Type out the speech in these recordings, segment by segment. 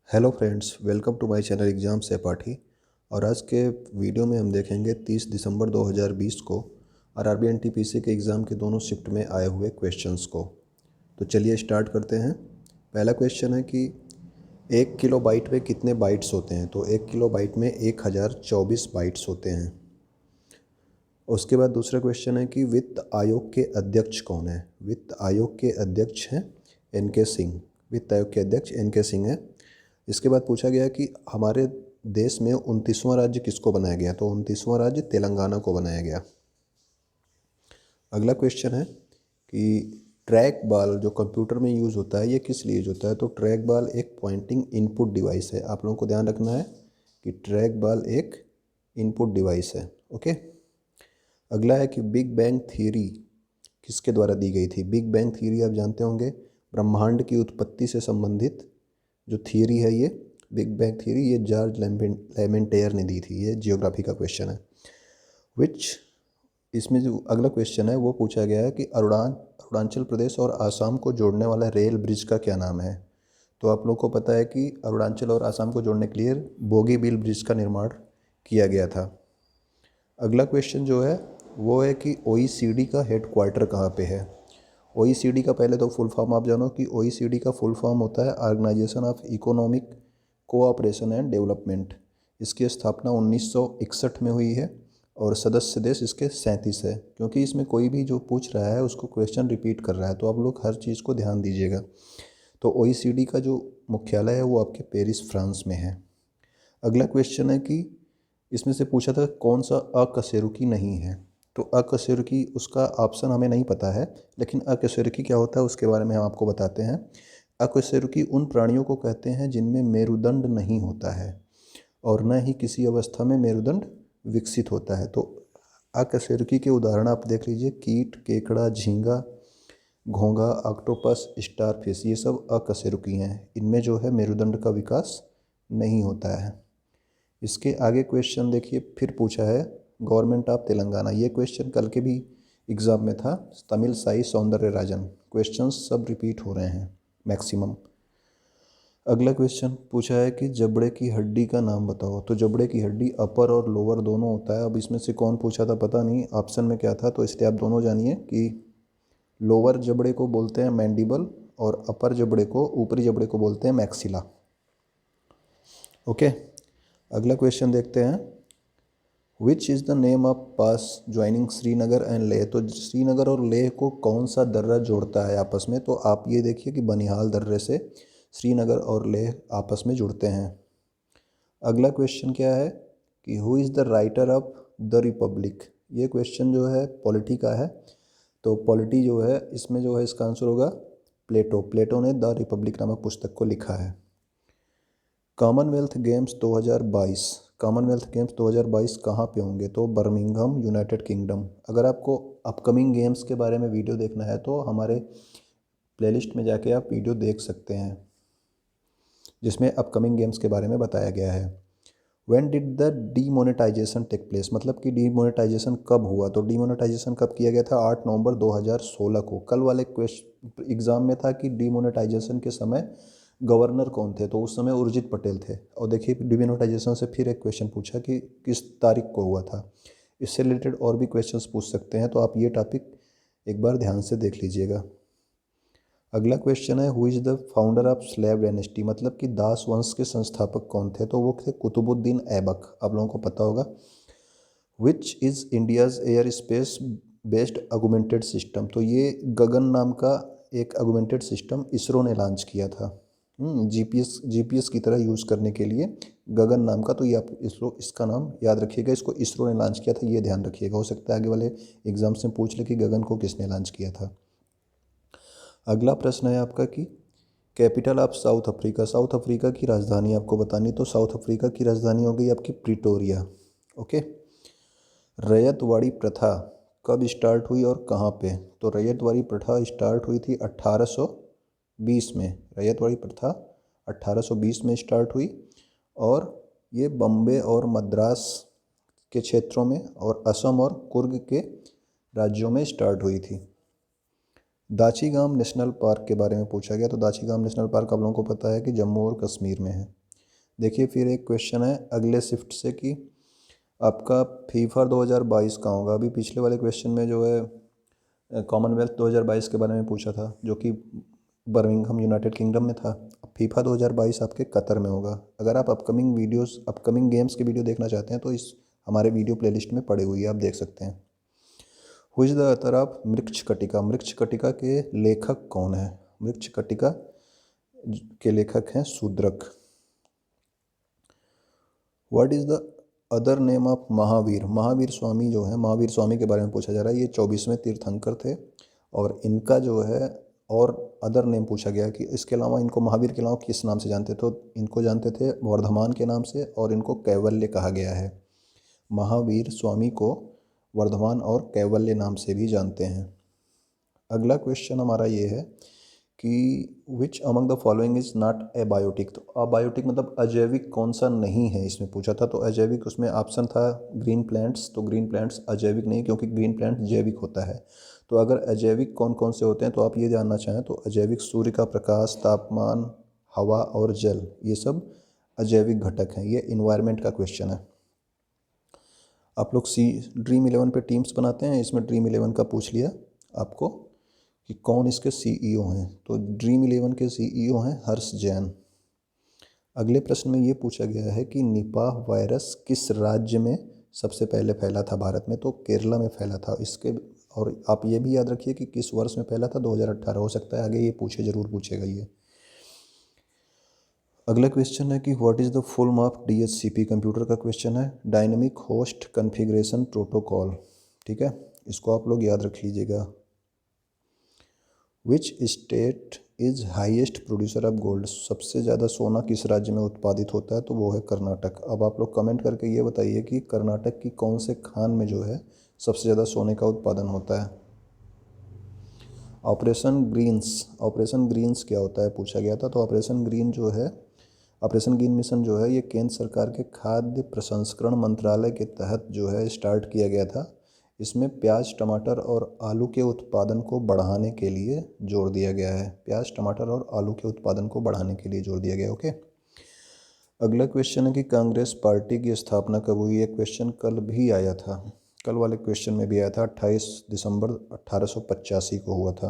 Hello friends, welcome to my channel exam Sahpathi. और आज के वीडियो में हम देखेंगे 30 दिसंबर 2020 को आरआरबी एनटीपीसी के एग्ज़ाम के दोनों शिफ्ट में आए हुए क्वेश्चंस को। तो चलिए स्टार्ट करते हैं। पहला क्वेश्चन है कि 1 किलो बाइट में कितने बाइट्स होते हैं। तो 1 किलो बाइट में 1024 बाइट्स होते हैं। उसके बाद दूसरा क्वेश्चन है कि वित्त आयोग के अध्यक्ष कौन है। वित्त आयोग के अध्यक्ष हैं एन के सिंह। वित्त आयोग के अध्यक्ष एन के सिंह हैं। इसके बाद पूछा गया कि हमारे देश में 29वां राज्य किसको बनाया गया। तो 29वां राज्य तेलंगाना को बनाया गया। अगला क्वेश्चन है कि ट्रैक बॉल जो कंप्यूटर में यूज़ होता है ये किस लिए यूज होता है। तो ट्रैक बॉल एक पॉइंटिंग इनपुट डिवाइस है। आप लोगों को ध्यान रखना है कि ट्रैक बॉल एक इनपुट डिवाइस है। ओके। अगला है कि बिग बैंग थियरी किसके द्वारा दी गई थी। बिग बैंग थियरी आप जानते होंगे, ब्रह्मांड की उत्पत्ति से संबंधित जो थियरी है ये बिग बैंग थियरी, ये जॉर्ज लेमेंटेयर ने दी थी। ये जियोग्राफी का क्वेश्चन है। विच इसमें जो अगला क्वेश्चन है वो पूछा गया है कि अरुणाचल प्रदेश और आसाम को जोड़ने वाला रेल ब्रिज का क्या नाम है। तो आप लोग को पता है कि अरुणाचल और आसाम को जोड़ने के लिए बोगीबील ब्रिज का निर्माण किया गया था। अगला क्वेश्चन जो है वो है कि OECD का हेडक्वार्टर कहाँ पे है। OECD का पहले तो फुल फॉर्म आप जानो कि OECD का फुल फॉर्म होता है organisation of economic cooperation and development. इसकी स्थापना 1961 में हुई है और सदस्य देश इसके 37 है। क्योंकि इसमें कोई भी जो पूछ रहा है उसको क्वेश्चन रिपीट कर रहा है, तो आप लोग हर चीज़ को ध्यान दीजिएगा। तो OECD का जो मुख्यालय है वो आपके पेरिस, फ्रांस में है। अगला क्वेश्चन है कि इसमें से पूछा था कौन सा अकशेरुकी नहीं है। तो अकशेरुकी उसका ऑप्शन हमें नहीं पता है, लेकिन अकशेरुकी क्या होता है उसके बारे में हम आपको बताते हैं। अकशेरुकी उन प्राणियों को कहते हैं जिनमें मेरुदंड नहीं होता है और न ही किसी अवस्था में मेरुदंड विकसित होता है। तो अकशेरुकी के उदाहरण आप देख लीजिए, कीट, केकड़ा, झींगा, घोंघा, ऑक्टोपस, स्टारफिश, ये सब अकशेरुकी हैं। इनमें जो है मेरुदंड का विकास नहीं होता है। इसके आगे क्वेश्चन देखिए, फिर पूछा है गवर्नमेंट ऑफ तेलंगाना। ये क्वेश्चन कल के भी एग्ज़ाम में था। तमिल साई सौंदर्यराजन। क्वेश्चंस सब रिपीट हो रहे हैं मैक्सिमम। अगला क्वेश्चन पूछा है कि जबड़े की हड्डी का नाम बताओ। तो जबड़े की हड्डी अपर और लोअर दोनों होता है। अब इसमें से कौन पूछा था पता नहीं, ऑप्शन में क्या था, तो इसलिए आप दोनों जानिए कि लोअर जबड़े को बोलते हैं मैंडिबल और अपर जबड़े को, ऊपरी जबड़े को बोलते हैं मैक्सिला। ओके। अगला क्वेश्चन देखते हैं। Which is the name of pass joining Srinagar and Leh. तो श्रीनगर और लेह को कौन सा दर्रा जोड़ता है आपस में। तो आप ये देखिए कि बनिहाल दर्रे से श्रीनगर और लेह आपस में जुड़ते हैं। अगला क्वेश्चन क्या है कि who is the writer of the Republic. ये क्वेश्चन जो है पॉलिटी का है। तो पॉलिटी जो है इसमें जो है इसका आंसर होगा प्लेटो। प्लेटो ने द रिपब्लिक नामक पुस्तक को लिखा है। कॉमनवेल्थ गेम्स 2022, कॉमनवेल्थ गेम्स 2022 कहाँ पे होंगे। तो बर्मिंघम, यूनाइटेड किंगडम। अगर आपको अपकमिंग गेम्स के बारे में वीडियो देखना है तो हमारे प्लेलिस्ट में जाके आप वीडियो देख सकते हैं जिसमें अपकमिंग गेम्स के बारे में बताया गया है। When did the demonetisation take place, मतलब कि डीमोनेटाइजेशन कब हुआ। तो डीमोनेटाइजेशन कब किया गया था, 8 नवंबर 2016 को। कल वाले क्वेश्चन एग्जाम में था कि डीमोनेटाइजेशन के समय गवर्नर कौन थे। तो उस समय उर्जित पटेल थे। और देखिए डीमोनेटाइजेशन से फिर एक क्वेश्चन पूछा कि किस तारीख को हुआ था। इससे रिलेटेड और भी क्वेश्चंस पूछ सकते हैं, तो आप ये टॉपिक एक बार ध्यान से देख लीजिएगा। अगला क्वेश्चन है who is the founder of slave dynasty, मतलब कि दास वंश के संस्थापक कौन थे। तो वो थे कुतुबुद्दीन ऐबक, आप लोगों को पता होगा। Which is India's air space based augmented system. तो ये गगन नाम का एक ऑगमेंटेड सिस्टम इसरो ने लॉन्च किया था। जीपीएस की तरह यूज़ करने के लिए गगन नाम का। तो ये आप इसरो, इसका नाम याद रखिएगा। इसको इसरो ने लॉन्च किया था, ये ध्यान रखिएगा। हो सकता है आगे वाले एग्जाम से पूछ ले कि गगन को किसने लॉन्च किया था। अगला प्रश्न है आपका कि capital of south Africa. South Africa की राजधानी आपको बतानी। तो साउथ अफ्रीका की राजधानी हो गई आपकी प्रिटोरिया। ओके। रैयतवाड़ी प्रथा कब स्टार्ट हुई और कहाँ पे। तो रैयतवाड़ी प्रथा स्टार्ट हुई थी 1820 में। रैयतवाड़ी प्रथा 1820 में स्टार्ट हुई और ये बम्बे और मद्रास के क्षेत्रों में और असम और कुर्ग के राज्यों में स्टार्ट हुई थी। दाचीगाम नेशनल पार्क के बारे में पूछा गया। तो दाचीगाम नेशनल पार्क आप लोगों को पता है कि जम्मू और कश्मीर में है। देखिए फिर एक क्वेश्चन है अगले शिफ्ट से कि आपका फीफा 2022 कहाँ होगा। अभी पिछले वाले क्वेश्चन में जो है कॉमनवेल्थ 2022 के बारे में पूछा था, जो कि बर्मिंघम यूनाइटेड किंगडम में था। अब फीफा 2022 आपके कतर में होगा। अगर आप अपकमिंग गेम्स की वीडियो देखना चाहते हैं तो इस हमारे वीडियो प्लेलिस्ट में पड़ी हुई है, आप देख सकते हैं। Who is the author of Mrichchhakatika. Mrichchhakatika के लेखक कौन है? मृक्षकटिका के लेखक हैं Shudraka. What is the other name of Mahavir. Mahavir Swami जो है, महावीर स्वामी के बारे में पूछा जा रहा है। ये 24वें तीर्थंकर थे और इनका जो है और अदर नेम पूछा गया कि इसके अलावा इनको महावीर के अलावा किस नाम से जानते, तो इनको जानते थे वर्धमान के नाम से और इनको कैवल्य कहा गया है। महावीर स्वामी को वर्धमान और कैवल्य नाम से भी जानते हैं। अगला क्वेश्चन हमारा ये है कि which among the following is not a biotic. तो अबायोटिक मतलब अजैविक कौन सा नहीं है, इसमें पूछा था। तो अजैविक उसमें ऑप्शन था ग्रीन प्लांट्स, तो ग्रीन प्लांट्स अजैविक नहीं, क्योंकि ग्रीन प्लांट जैविक होता है। तो अगर अजैविक कौन कौन से होते हैं तो आप ये जानना चाहें तो अजैविक सूर्य का प्रकाश, तापमान, हवा और जल, ये सब अजैविक घटक हैं। ये इन्वायरमेंट का क्वेश्चन है। आप लोग ड्रीम 11 पे टीम्स बनाते हैं, इसमें ड्रीम 11 का पूछ लिया आपको कि कौन इसके सीईओ हैं। तो ड्रीम 11 के सीईओ हैं हर्ष जैन। अगले प्रश्न में ये पूछा गया है कि निपाह वायरस किस राज्य में सबसे पहले फैला था भारत में। तो केरला में फैला था। इसके और आप ये भी याद रखिए कि किस वर्ष में फैला था, 2018 हो सकता है आगे ये जरूर पूछेगा ये। अगला क्वेश्चन है कि what is the full form of DHCP। Computer का क्वेश्चन है, डायनेमिक होस्ट कॉन्फ़िगरेशन प्रोटोकॉल। ठीक है, इसको आप लोग याद रख लीजिएगा। Which state is highest producer of gold. सबसे ज़्यादा सोना किस राज्य में उत्पादित होता है, तो वो है कर्नाटक। अब आप लोग कमेंट करके ये बताइए कि कर्नाटक की कौन से खान में जो है सबसे ज़्यादा सोने का उत्पादन होता है। ऑपरेशन ग्रीन्स क्या होता है पूछा गया था। तो ऑपरेशन ग्रीन मिशन जो है ये केंद्र सरकार के खाद्य प्रसंस्करण मंत्रालय के तहत जो है स्टार्ट किया गया था। इसमें प्याज, टमाटर और आलू के उत्पादन को बढ़ाने के लिए जोर दिया गया है। प्याज, टमाटर और आलू के उत्पादन को बढ़ाने के लिए जोर दिया गया। ओके, अगला क्वेश्चन है कि कांग्रेस पार्टी की स्थापना कब हुई। ये क्वेश्चन कल भी आया था, कल वाले क्वेश्चन में भी आया था। 28 दिसंबर 1885 को हुआ था।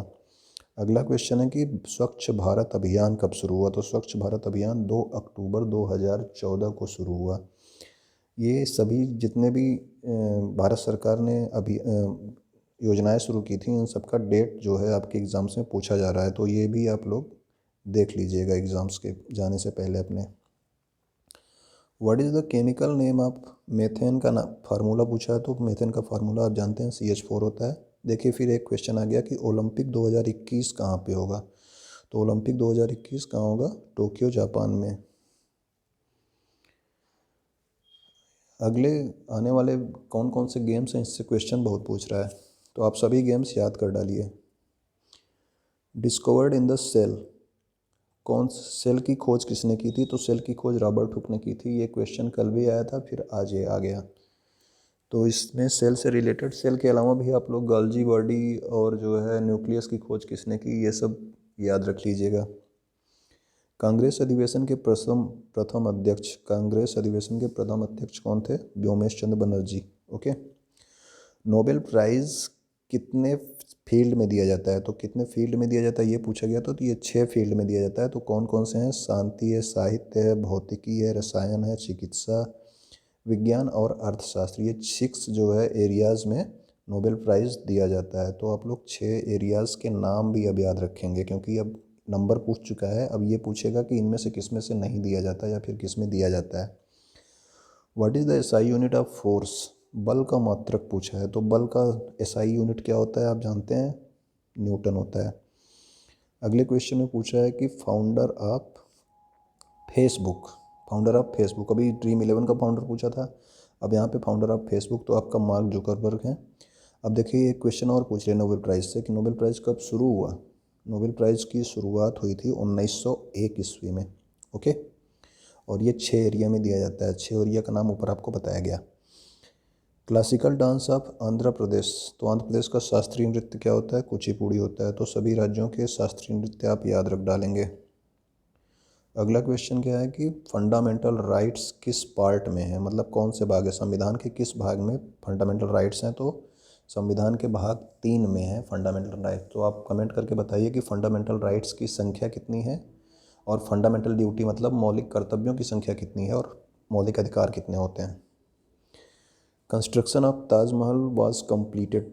अगला क्वेश्चन है कि स्वच्छ भारत अभियान कब शुरू हुआ। तो स्वच्छ भारत अभियान 2 अक्टूबर 2014 को शुरू हुआ। ये सभी जितने भी भारत सरकार ने अभी योजनाएं शुरू की थी, इन सबका डेट जो है आपके एग्ज़ाम्स में पूछा जा रहा है। तो ये भी आप लोग देख लीजिएगा एग्ज़ाम्स के जाने से पहले अपने। What is the chemical name of methane का फार्मूला पूछा है। तो मेथेन का फार्मूला आप जानते हैं CH4 होता है। देखिए फिर एक क्वेश्चन आ गया कि ओलंपिक 2021 कहाँ पे होगा। तो ओलंपिक 2021 कहाँ होगा, टोक्यो जापान में। अगले आने वाले कौन कौन से गेम्स हैं, इससे क्वेश्चन बहुत पूछ रहा है, तो आप सभी गेम्स याद कर डालिए। डिस्कवर्ड इन द सेल, कौन सेल की खोज किसने की थी। तो सेल की खोज रॉबर्ट हुक ने की थी। ये क्वेश्चन कल भी आया था, फिर आज ये आ गया। तो इसमें सेल से रिलेटेड, सेल के अलावा भी आप लोग गोल्गी बॉडी और जो है न्यूक्लियस की खोज किसने की, ये सब याद रख लीजिएगा। कांग्रेस अधिवेशन के प्रथम अध्यक्ष कौन थे, व्योमेश चंद्र बनर्जी। ओके, नोबेल प्राइज़ कितने फील्ड में दिया जाता है। तो कितने फील्ड में दिया जाता है ये पूछा गया। तो ये 6 फील्ड में दिया जाता है। तो कौन कौन से हैं, शांति है, साहित्य है, भौतिकी है, रसायन है, चिकित्सा विज्ञान और अर्थशास्त्र। ये 6 जो है एरियाज़ में नोबेल प्राइज़ दिया जाता है। तो आप लोग 6 एरियाज़ के नाम भी अब याद रखेंगे, क्योंकि अब नंबर पूछ चुका है। अब ये पूछेगा कि इनमें से किस में से नहीं दिया जाता या फिर किस में दिया जाता है। What is the SI unit of force, बल का मात्रक पूछा है। तो बल का SI यूनिट क्या होता है, आप जानते हैं, न्यूटन होता है। अगले क्वेश्चन में पूछा है कि फाउंडर ऑफ फेसबुक, अभी ड्रीम 11 का फाउंडर पूछा था, अब यहाँ पे फाउंडर ऑफ फेसबुक तो आपका मार्क जुकरबर्ग है। अब देखिए एक क्वेश्चन और पूछ रहे हैं नोबेल प्राइज़ से कि नोबेल प्राइज़ कब शुरू हुआ। नोबेल प्राइज़ की शुरुआत हुई थी 1901 ईस्वी में। ओके, और ये 6 एरिया में दिया जाता है। 6 एरिया का नाम ऊपर आपको बताया गया। Classical dance of Andhra Pradesh, तो आंध्र प्रदेश का शास्त्रीय नृत्य क्या होता है, कुचिपुड़ी होता है। तो सभी राज्यों के शास्त्रीय नृत्य आप याद रख डालेंगे। अगला क्वेश्चन क्या है कि फंडामेंटल राइट्स किस पार्ट में है, मतलब कौन से भाग है, संविधान के किस भाग में फंडामेंटल राइट्स हैं। तो संविधान के भाग 3 में है फंडामेंटल राइट। तो आप कमेंट करके बताइए कि फंडामेंटल राइट्स की संख्या कितनी है और फंडामेंटल ड्यूटी मतलब मौलिक कर्तव्यों की संख्या कितनी है और मौलिक अधिकार कितने होते हैं। Construction of Taj Mahal was completed,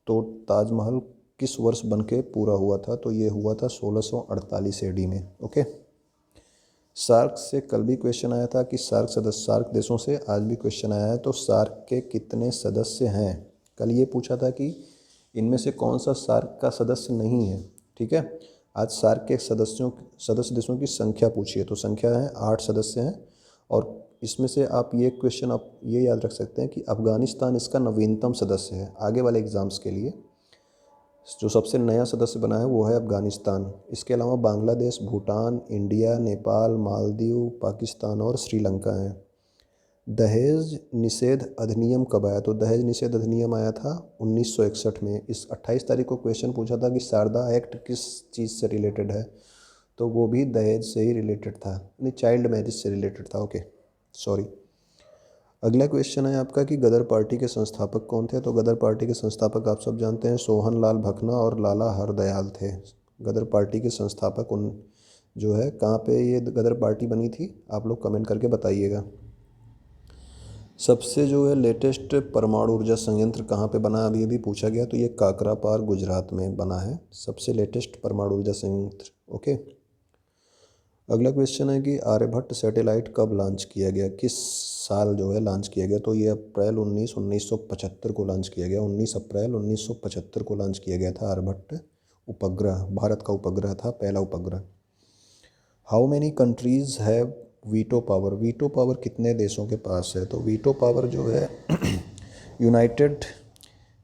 तो ताजमहल किस वर्ष बन के पूरा हुआ था, तो ये हुआ था 1648 AD में। ओके। सार्क से कल भी क्वेश्चन आया था कि सार्क देशों से आज भी क्वेश्चन आया है। तो सार्क के कितने सदस्य हैं, कल ये पूछा था कि इनमें से कौन सा सार्क का सदस्य नहीं है। ठीक है, आज सार्क के सदस्य देशों की संख्या पूछी है। तो संख्या है 8 सदस्य हैं। और इसमें से आप ये क्वेश्चन आप ये याद रख सकते हैं कि अफ़गानिस्तान इसका नवीनतम सदस्य है। आगे वाले एग्ज़ाम्स के लिए जो सबसे नया सदस्य बना है वो है अफ़गानिस्तान। इसके अलावा बांग्लादेश, भूटान, इंडिया, नेपाल, मालदीव, पाकिस्तान और श्रीलंका हैं। दहेज निषेध अधिनियम कब आया, तो दहेज निषेध अधिनियम आया था 1961 में। इस 28 तारीख को क्वेश्चन पूछा था कि शारदा एक्ट किस चीज़ से रिलेटेड है, तो वो भी दहेज से ही रिलेटेड था, यानी चाइल्ड मैरिज से रिलेटेड था। Okay, sorry. अगला क्वेश्चन है आपका कि गदर पार्टी के संस्थापक कौन थे। तो गदर पार्टी के संस्थापक आप सब जानते हैं सोहन लाल भकना और लाला हरदयाल थे। गदर पार्टी के संस्थापक उन जो है कहाँ पे ये गदर पार्टी बनी थी, आप लोग कमेंट करके बताइएगा। सबसे जो है लेटेस्ट परमाणु ऊर्जा संयंत्र कहाँ पे बना, अभी अभी पूछा गया, तो ये काकरापार गुजरात में बना है सबसे लेटेस्ट परमाणु ऊर्जा संयंत्र। ओके। अगला क्वेश्चन है कि आर्यभट्ट सैटेलाइट कब लॉन्च किया गया, किस साल जो है लॉन्च किया गया, तो ये अप्रैल 1975 को लॉन्च किया गया। 19 अप्रैल 1975 को लॉन्च किया गया था आर्यभट्ट उपग्रह, भारत का उपग्रह था, पहला उपग्रह। How many countries have veto power, veto power कितने देशों के पास है, तो वीटो पावर जो है यूनाइटेड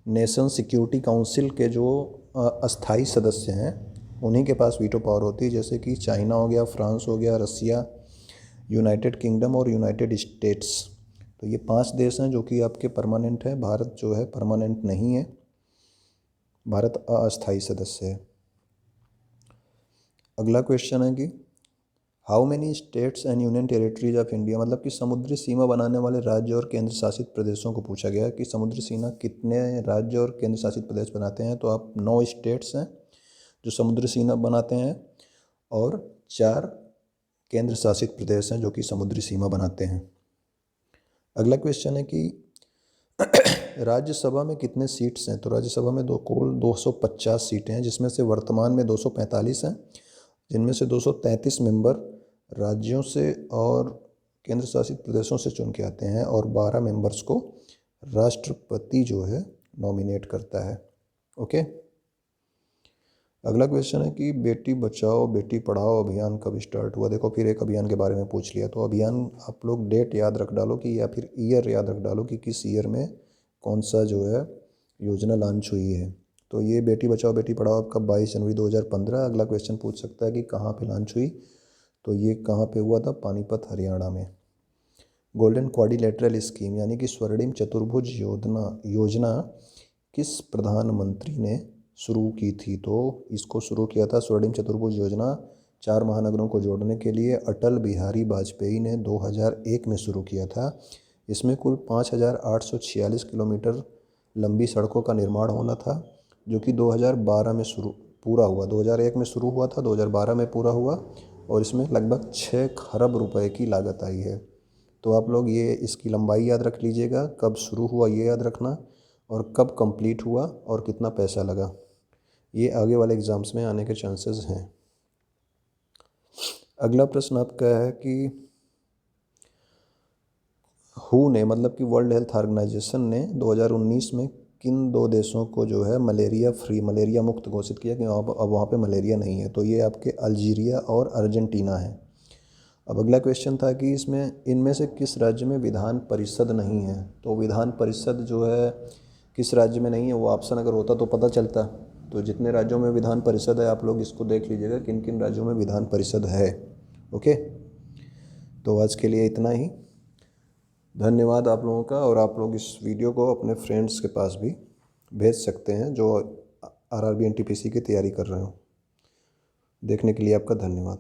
नेशन सिक्योरिटी काउंसिल के जो अस्थाई सदस्य हैं उन्हीं के पास वीटो पावर होती है, जैसे कि चाइना हो गया, फ्रांस हो गया, रसिया, यूनाइटेड किंगडम और यूनाइटेड स्टेट्स। तो ये 5 देश हैं जो कि आपके परमानेंट है। भारत जो है परमानेंट नहीं है, भारत अस्थाई सदस्य है। अगला क्वेश्चन है कि how many states and union territories of India, मतलब कि समुद्री सीमा बनाने वाले राज्य और केंद्र शासित प्रदेशों को पूछा गया कि समुद्री सीमा कितने राज्य और केंद्र शासित प्रदेश बनाते हैं। तो आप 9 स्टेट्स हैं जो समुद्री सीमा बनाते हैं और 4 केंद्र शासित प्रदेश हैं जो कि समुद्री सीमा बनाते हैं। अगला क्वेश्चन है कि राज्यसभा में कितने सीट्स हैं, तो राज्यसभा में कुल 250 सीटें हैं, जिसमें से वर्तमान में 245 हैं, जिनमें से 233 मेंबर राज्यों से और केंद्र शासित प्रदेशों से चुन के आते हैं और 12 मेंबर्स को राष्ट्रपति जो है नॉमिनेट करता है। ओके। अगला क्वेश्चन है कि बेटी बचाओ बेटी पढ़ाओ अभियान कब स्टार्ट हुआ। देखो फिर एक अभियान के बारे में पूछ लिया, तो अभियान आप लोग डेट याद रख डालो कि या फिर ईयर याद रख डालो कि किस ईयर में कौन सा जो है योजना लॉन्च हुई है। तो ये बेटी बचाओ बेटी पढ़ाओ आपका 22 जनवरी 2015। अगला क्वेश्चन पूछ सकता है कि कहाँ पे लॉन्च हुई, तो ये कहाँ पे हुआ था, पानीपत हरियाणा में। गोल्डन क्वाड्रिलेटरल स्कीम यानी कि स्वर्णिम चतुर्भुज योजना किस प्रधानमंत्री ने शुरू की थी, तो इसको शुरू किया था स्वर्णिम चतुर्भुज योजना 4 महानगरों को जोड़ने के लिए अटल बिहारी वाजपेयी ने 2001 में शुरू किया था। इसमें कुल 5846 किलोमीटर लंबी सड़कों का निर्माण होना था, जो कि 2012 में पूरा हुआ। 2001 में शुरू हुआ था, 2012 में पूरा हुआ और इसमें लगभग 6 खरब रुपए की लागत आई है। तो आप लोग ये इसकी लंबाई याद रख लीजिएगा, कब शुरू हुआ ये याद रखना और कब कंप्लीट हुआ और कितना पैसा लगा। ये आगे वाले एग्ज़ाम्स में आने के चांसेस हैं। अगला प्रश्न आपका है कि हु ने, मतलब कि वर्ल्ड हेल्थ ऑर्गेनाइजेशन ने 2019 में किन 2 देशों को जो है मलेरिया मुक्त घोषित किया कि अब वहाँ पे मलेरिया नहीं है, तो ये आपके अल्जीरिया और अर्जेंटीना है। अब अगला क्वेश्चन था कि इनमें से किस राज्य में विधान परिषद नहीं है, तो विधान परिषद जो है किस राज्य में नहीं है, वो ऑप्शन अगर होता तो पता चलता। तो जितने राज्यों में विधान परिषद है आप लोग इसको देख लीजिएगा किन किन राज्यों में विधान परिषद है। ओके, तो आज के लिए इतना ही। धन्यवाद आप लोगों का, और आप लोग इस वीडियो को अपने फ्रेंड्स के पास भी भेज सकते हैं जो RRB NTPC की तैयारी कर रहे हो। देखने के लिए आपका धन्यवाद।